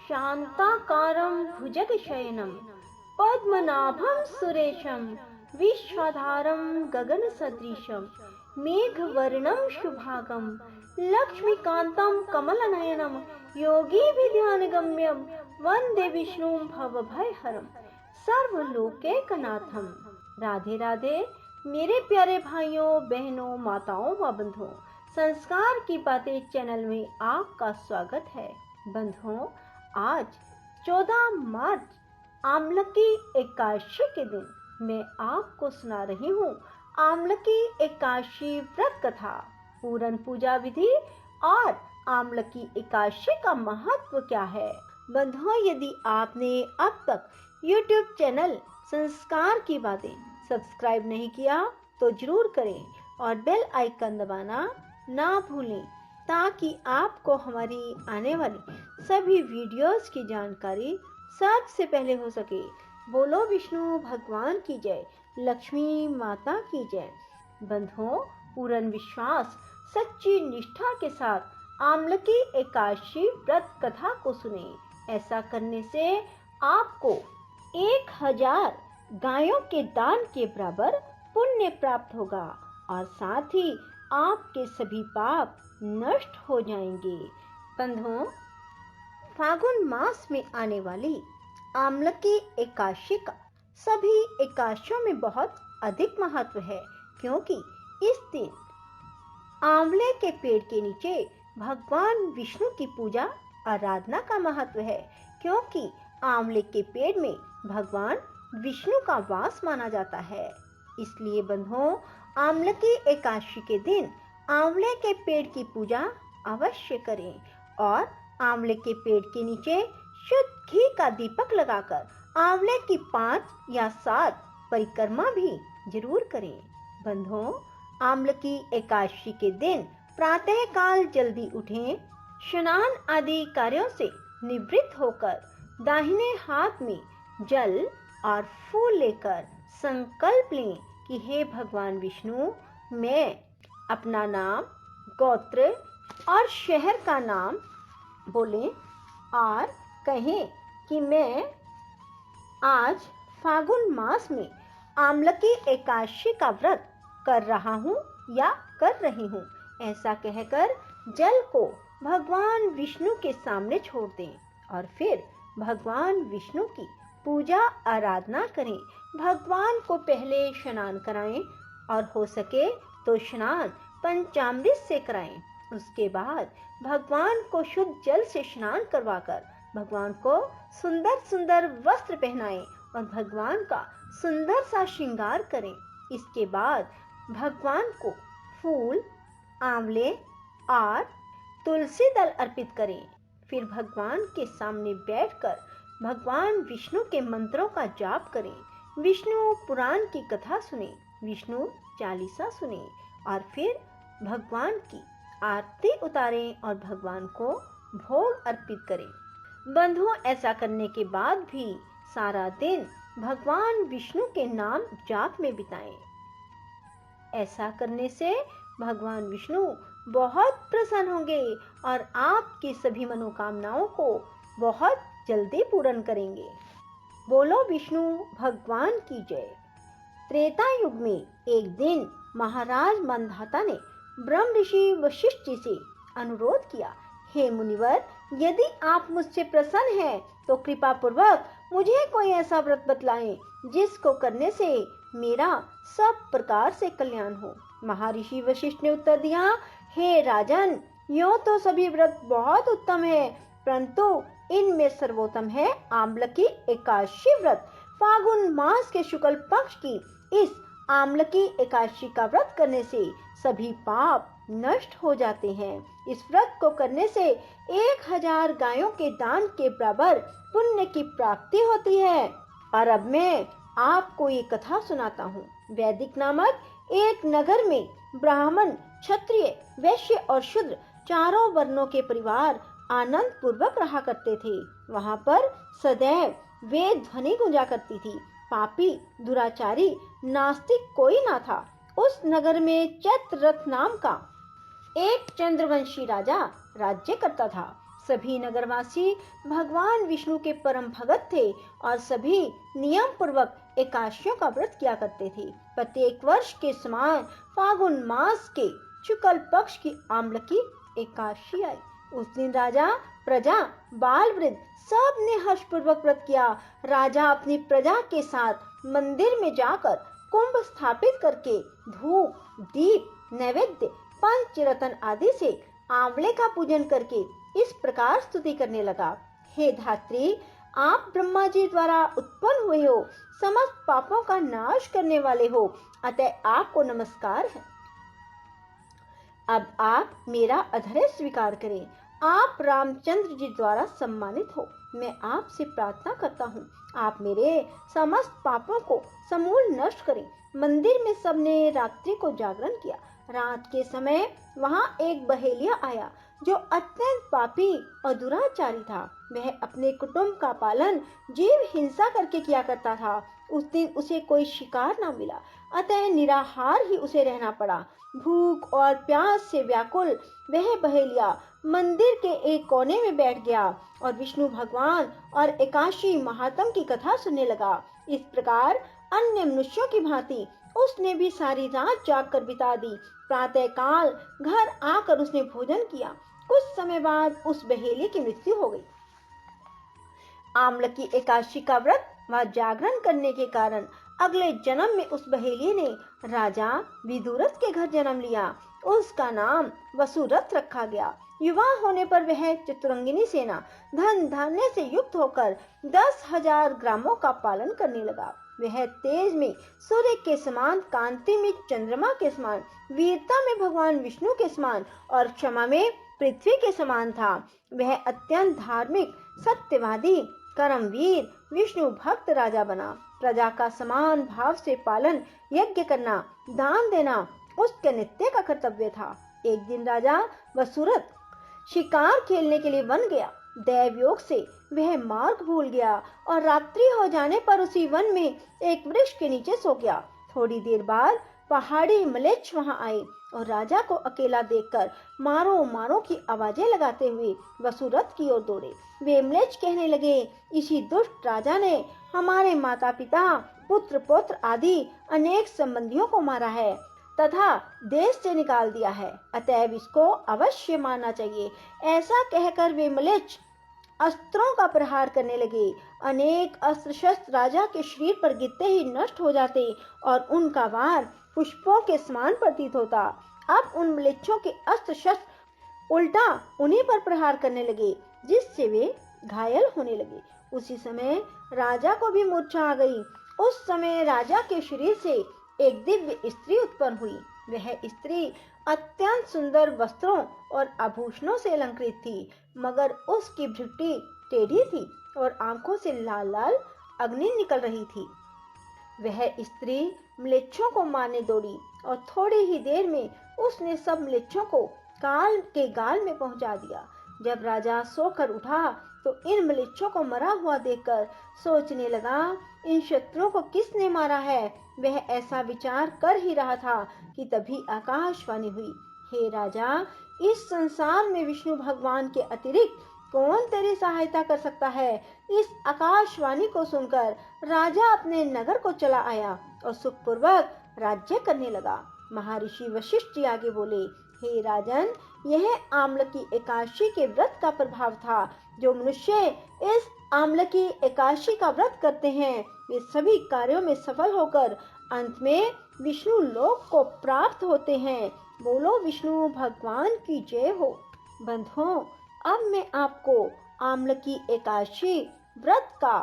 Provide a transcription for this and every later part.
शान्ताकारं भुजगशयनं पद्मनाभं सुरेशं विश्वाधारं गगनसदृशं मेघवर्णं शुभांगं लक्ष्मीकान्तं कमलनयनं योगिभिध्यानगम्यं वन्दे विष्णुं भवभयहरं सर्वलोकैकनाथं। राधे राधे मेरे प्यारे भाइयों बहनों माताओं व बंधुओं, संस्कार की बातें चैनल में आपका स्वागत है। बंधुओं, आज 14 मार्च आमलकी एकादशी के दिन मैं आपको सुना रही हूँ आमलकी एकादशी व्रत कथा, पूरन पूजा विधि और आमलकी एकादशी का महत्व क्या है। बंधुओं, यदि आपने अब तक YouTube चैनल संस्कार की बातें सब्सक्राइब नहीं किया तो जरूर करें और बेल आइकन दबाना ना भूलें ताकि आपको हमारी आने वाली सभी वीडियोस की जानकारी सबसे पहले हो सके। बोलो विष्णु भगवान की जय, लक्ष्मी माता की जय। बंधुओं, पूर्ण विश्वास सच्ची निष्ठा के साथ आमलकी एकादशी व्रत कथा को सुने। ऐसा करने से आपको 1000 गायों के दान के बराबर पुण्य प्राप्त होगा और साथ ही आपके सभी पाप नष्ट हो जाएंगे। बंधुओं, फागुन मास में आने वाली आमलकी एकादशी का सभी एकादशियों में बहुत अधिक महत्व है, क्योंकि इस दिन आंवले के पेड़ के नीचे भगवान विष्णु की पूजा आराधना का महत्व है, क्योंकि आंवले के पेड़ में भगवान विष्णु का वास माना जाता है। इसलिए बंधुओं, आमलकी एकादशी के दिन आंवले के पेड़ की पूजा अवश्य करें और आंवले के पेड़ के नीचे शुद्ध घी का दीपक लगाकर आंवले की 5 या 7 परिक्रमा भी जरूर करें। बंधुओं, आमलकी एकादशी के दिन प्रातः काल जल्दी उठें, स्नान आदि कार्यों से निवृत्त होकर दाहिने हाथ में जल और फूल लेकर संकल्प लें कि हे भगवान विष्णु, मैं अपना नाम, गोत्र और शहर का नाम बोलें और कहें कि मैं आज फागुन मास में आमलकी एकादशी का व्रत कर रहा हूँ या कर रही हूँ। ऐसा कहकर जल को भगवान विष्णु के सामने छोड़ दें और फिर भगवान विष्णु की पूजा आराधना करें। भगवान को पहले स्नान कराएं और हो सके तो स्नान पंचामृत से कराएं। उसके बाद भगवान को शुद्ध जल से स्नान करवाकर भगवान को सुंदर सुंदर वस्त्र पहनाएं और भगवान का सुंदर सा श्रृंगार करें। इसके बाद भगवान को फूल, आंवले और तुलसी दल अर्पित करें। फिर भगवान के सामने बैठकर भगवान विष्णु के मंत्रों का जाप करें, विष्णु पुराण की कथा सुने, विष्णु चालीसा सुने और फिर भगवान की आरती उतारें और भगवान को भोग अर्पित करें। बंधुओं, ऐसा करने के बाद भी सारा दिन भगवान विष्णु के नाम जाप में बिताएं। ऐसा करने से भगवान विष्णु बहुत प्रसन्न होंगे और आपकी सभी मनोकामनाओं को बहुत जल्दी पूर्ण करेंगे। बोलो विष्णु भगवान की जय। त्रेता युग में एक दिन महाराज मंधाता ने ब्रह्म ऋषि वशिष्ठ जी से अनुरोध किया, हे मुनिवर, यदि आप मुझसे प्रसन्न हैं तो कृपा पूर्वक मुझे कोई ऐसा व्रत बतलाएं जिसको करने से मेरा सब प्रकार से कल्याण हो। महर्षि वशिष्ठ ने उत्तर दिया, हे राजन, यूं तो सभी व्रत बहुत उत्तम है, परंतु इनमें सर्वोत्तम है आमलकी एकादशी व्रत। फागुन मास के शुक्ल पक्ष की इस आमलकी एकादशी का व्रत करने से सभी पाप नष्ट हो जाते हैं। इस व्रत को करने से 1000 गायों के दान के बराबर पुण्य की प्राप्ति होती है। और अब मैं आपको ये कथा सुनाता हूँ। वैदिक नामक एक नगर में ब्राह्मण, क्षत्रिय, वैश्य और शूद्र चारों वर्णों के परिवार आनंद पूर्वक रहा करते थे। वहाँ पर सदैव वेद ध्वनि गूंजा करती थी। पापी, दुराचारी, नास्तिक कोई ना था। उस नगर में चैत्ररथ नाम का एक चंद्रवंशी राजा राज्य करता था। सभी नगरवासी भगवान विष्णु के परम भगत थे और सभी नियम पूर्वक एकादशियों का व्रत किया करते थे। प्रत्येक वर्ष के समान फागुन मास के शुक्ल पक्ष की आम्लकी एकादशी आई। उस दिन राजा, प्रजा, बाल वृद्ध सब ने हर्षपूर्वक व्रत किया। राजा अपनी प्रजा के साथ मंदिर में जाकर कुंभ स्थापित करके धूप, दीप, नैवेद्य, पंचरत्न आदि से आंवले का पूजन करके इस प्रकार स्तुति करने लगा। हे धात्री, आप ब्रह्मा जी द्वारा उत्पन्न हुए हो, समस्त पापों का नाश करने वाले हो, अतः आपको नमस्कार है। अब आप मेरा अधर्य स्वीकार करें। आप रामचंद्र जी द्वारा सम्मानित हो। मैं आपसे प्रार्थना करता हूँ, आप मेरे समस्त पापों को समूल नष्ट करें। मंदिर में सबने रात्रि को जागरण किया। रात के समय वहां एक बहेलिया आया जो अत्यंत पापी और दुराचारी था। वह अपने कुटुंब का पालन जीव हिंसा करके किया करता था। उस दिन उसे कोई शिकार न मिला, अतः निराहार ही उसे रहना पड़ा। भूख और प्यास से व्याकुल वह बहेलिया मंदिर के एक कोने में बैठ गया और विष्णु भगवान और एकादशी महात्म की कथा सुनने लगा। इस प्रकार अन्य मनुष्यों की भांति उसने भी सारी रात जागकर बिता दी। प्रातः काल घर आकर उसने भोजन किया। कुछ समय बाद उस बहेलिए की मृत्यु हो गई। आम्लकी एकादशी का व्रत व जागरण करने के कारण अगले जन्म में उस बहेलिए ने राजा विदुरथ के घर जन्म लिया। उसका नाम वसुरथ रखा गया। युवा होने पर वह चतुरंगिनी सेना, धन धान्य से युक्त होकर 10,000 ग्रामों का पालन करने लगा। वह तेज में सूर्य के समान, कांति में चंद्रमा के समान, वीरता में भगवान विष्णु के समान और क्षमा में पृथ्वी के समान था। वह अत्यंत धार्मिक, सत्यवादी, कर्मवीर, विष्णु भक्त राजा बना। प्रजा का समान भाव से पालन, यज्ञ करना, दान देना उसके नित्य का कर्तव्य था। एक दिन राजा वसुरथ शिकार खेलने के लिए वन गया। दैव योग से वह मार्ग भूल गया और रात्रि हो जाने पर उसी वन में एक वृक्ष के नीचे सो गया। थोड़ी देर बाद पहाड़ी म्लेच्छ वहां आए और राजा को अकेला देखकर मारो मारो की आवाजें लगाते हुए वसुरथ की ओर दौड़े। वे म्लेच्छ कहने लगे, इसी दुष्ट राजा ने हमारे माता पिता, पुत्र पौत्र आदि अनेक संबंधियों को मारा है तथा देश से निकाल दिया है, अतएव इसको अवश्य मारना चाहिए। ऐसा कहकर वे म्लेच्छ अस्त्रों का प्रहार करने लगे। अनेक अस्त्र शस्त्र राजा के शरीर पर गिरते ही नष्ट हो जाते और उनका वार पुष्पों के समान प्रतीत होता। अब उन म्लेच्छों के अस्त्र शस्त्र उल्टा उन्हीं पर प्रहार करने लगे, जिससे वे घायल होने लगे। उसी समय राजा को भी मूर्छा आ गई। उस समय राजा के शरीर से एक दिव्य स्त्री उत्पन्न हुई। वह स्त्री अत्यंत सुंदर वस्त्रों और आभूषणों से अलंकृत थी, मगर उसकी भृकुटी टेढ़ी थी और आंखों से लाल लाल अग्नि निकल रही थी। वह स्त्री म्लेच्छों को मारने दौड़ी और थोड़ी ही देर में उसने सब म्लेच्छों को काल के गाल में पहुंचा दिया। जब राजा सोकर उठा तो इन म्लेच्छों को मरा हुआ देखकर सोचने लगा, इन शत्रुओं को किसने मारा है। वह ऐसा विचार कर ही रहा था कि तभी आकाशवाणी हुई, हे राजा, इस संसार में विष्णु भगवान के अतिरिक्त कौन तेरी सहायता कर सकता है। इस आकाशवाणी को सुनकर राजा अपने नगर को चला आया और सुखपूर्वक राज्य करने लगा। महर्षि वशिष्ठ जी आगे बोले, हे राजन, यह आम्लकी एकादशी के व्रत का प्रभाव था। जो मनुष्य इस आम्लकी एकादशी का व्रत करते हैं वे सभी कार्यों में सफल होकर अंत में विष्णु लोक को प्राप्त होते हैं। बोलो विष्णु भगवान की जय हो। बंधुओं, अब मैं आपको आम्लकी एकादशी व्रत का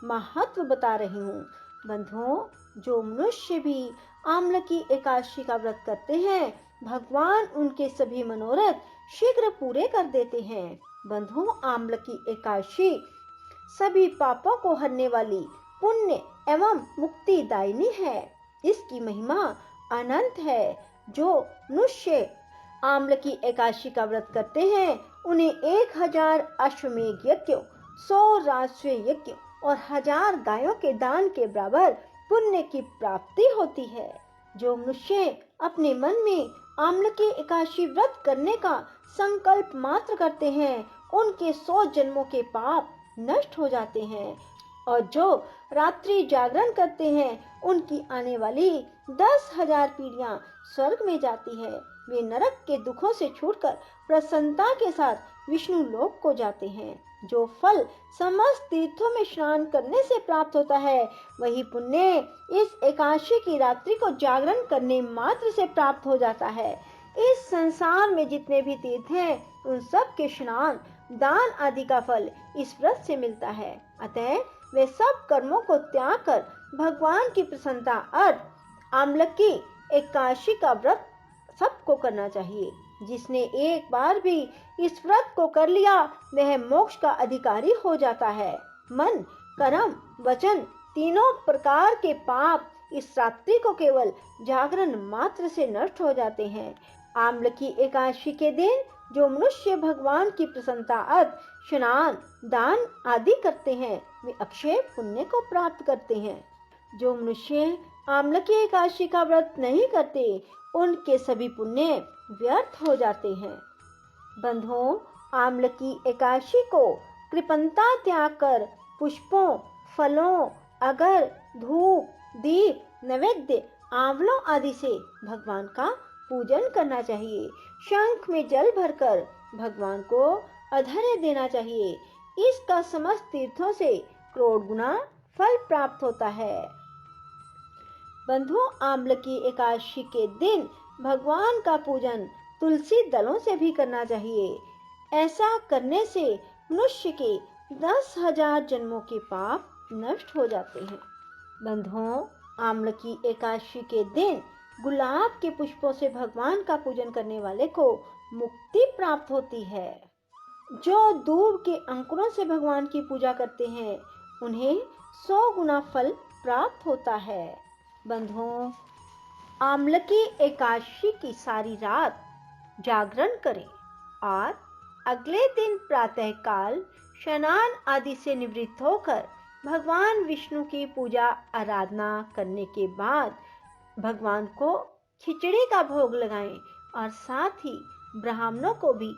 महत्व बता रही हूँ। बंधुओं, जो मनुष्य भी आम्लकी एकादशी का व्रत करते हैं, भगवान उनके सभी मनोरथ शीघ्र पूरे कर देते हैं। बंधुओं, आम्लकी एकादशी सभी पापों को हरने वाली, पुण्य एवं मुक्तिदायिनी है। इसकी महिमा अनंत है। जो मनुष्य आम्लकी एकादशी का व्रत करते हैं उन्हें 1000 अश्वमेध यज्ञ, 100 राजस्व यज्ञ और 1000 गायों के दान के बराबर पुण्य की प्राप्ति होती है। जो मनुष्य अपने मन में आम्लकी एकादशी व्रत करने का संकल्प मात्र करते हैं उनके 100 जन्मों के पाप नष्ट हो जाते हैं और जो रात्रि जागरण करते हैं उनकी आने वाली 10,000 पीढ़ियां स्वर्ग में जाती है। वे नरक के दुखों से छूटकर प्रसन्नता के साथ विष्णु लोक को जाते हैं। जो फल समस्त तीर्थों में स्नान करने से प्राप्त होता है वही पुण्य इस एकादशी की रात्रि को जागरण करने मात्र से प्राप्त हो जाता है। इस संसार में जितने भी तीर्थ हैं उन सब के स्नान दान आदि का फल इस व्रत से मिलता है। अतः वे सब कर्मों को त्याग कर भगवान की प्रसन्नता अर्थ आमलकी एकादशी का व्रत सबको करना चाहिए। जिसने एक बार भी इस व्रत को कर लिया वह मोक्ष का अधिकारी हो जाता है। मन, कर्म, वचन तीनों प्रकार के पाप इस रात्रि को केवल जागरण मात्र से नष्ट हो जाते हैं। आमलकी एकादशी के दिन जो मनुष्य भगवान की प्रसन्नता अर्थ स्नान दान आदि करते हैं वे अक्षय पुण्य को प्राप्त करते हैं। जो मनुष्य आमलकी एकादशी का व्रत नहीं करते उनके सभी पुण्य व्यर्थ हो जाते हैं। बंधुओं, आमलकी एकादशी को कृपणता त्याग कर पुष्पों, फलों, अगर, धूप, दीप, नैवेद्य, आंवलों आदि से भगवान का पूजन करना चाहिए। शंख में जल भरकर भगवान को अर्घ्य देना चाहिए। इसका समस्त तीर्थों से करोड़ गुना फल प्राप्त होता है। बंधुओं, आमलकी एकादशी के दिन भगवान का पूजन तुलसी दलों से भी करना चाहिए। ऐसा करने से मनुष्य के 10,000 जन्मों के पाप नष्ट हो जाते हैं। बंधुओं, आमलकी एकादशी के दिन गुलाब के पुष्पों से भगवान का पूजन करने वाले को मुक्ति प्राप्त होती है। जो दूब के अंकुरों से भगवान की पूजा करते हैं उन्हें 100 गुना फल प्राप्त होता है। बंधुओं, आमलकी एकादशी की सारी रात जागरण करें और अगले दिन प्रातः काल स्नान आदि से निवृत्त होकर भगवान विष्णु की पूजा आराधना करने के बाद भगवान को खिचड़ी का भोग लगाएं और साथ ही ब्राह्मणों को भी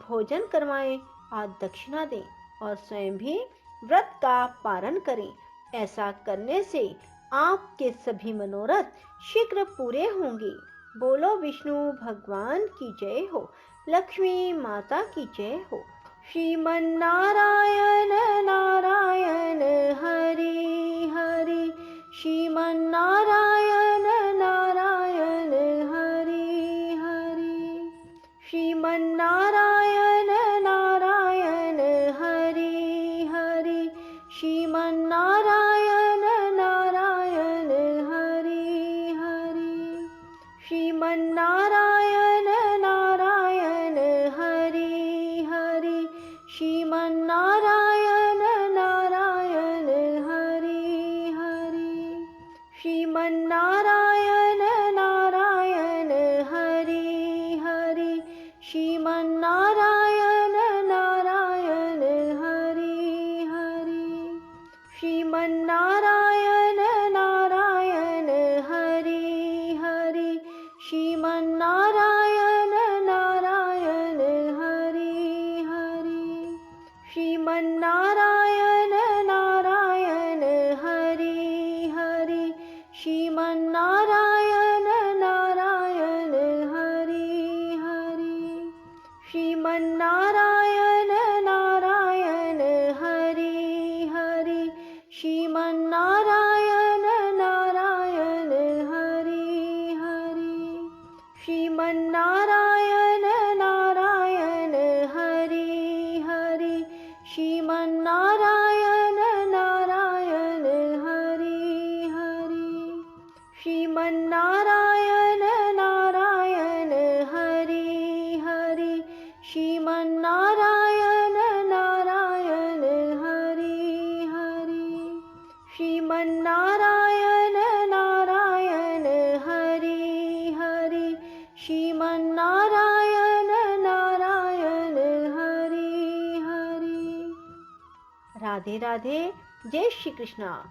भोजन करवाएं और दक्षिणा दें और स्वयं भी व्रत का पारण करें। ऐसा करने से आपके सभी मनोरथ शीघ्र पूरे होंगे। बोलो विष्णु भगवान की जय हो, लक्ष्मी माता की जय हो। श्रीमन नारायण नारायण हरि हरि, श्रीमन नारायण नारायण हरि हरि, श्रीमन नारायण नारायण हरि हरि, श्रीमन नारायण नारायण हरि हरि, श्रीमन नारायण नारायण हरि हरि, श्रीमन नारायण नारायण हरि हरि, श्रीमन नारायण नारायण हरि हरि, श्रीमन नारायण नारायण हरि हरि, श्रीमन नारायण नारायण हरि हरि, श्रीमन नारायण नारायण हरि हरि, श्रीमन नारायण नारायण हरि हरि, श्रीमन नारायण नारायण हरि हरि, श्रीमन नारायण नारायण हरि हरि, श्रीमन नारायण नारायण हरि हरि, श्रीमन नारायण नारायण हरि हरि, श्रीमन नारायण नारायण हरि हरि, श्रीमन नारायण नारायण हरि हरि, श्रीमन नारायण नारायण हरि हरि, श्रीमन नारायण नारायण हरि हरि, श्रीमन नारायण नारायण हरि हरि। राधे राधे, जय श्री कृष्णा।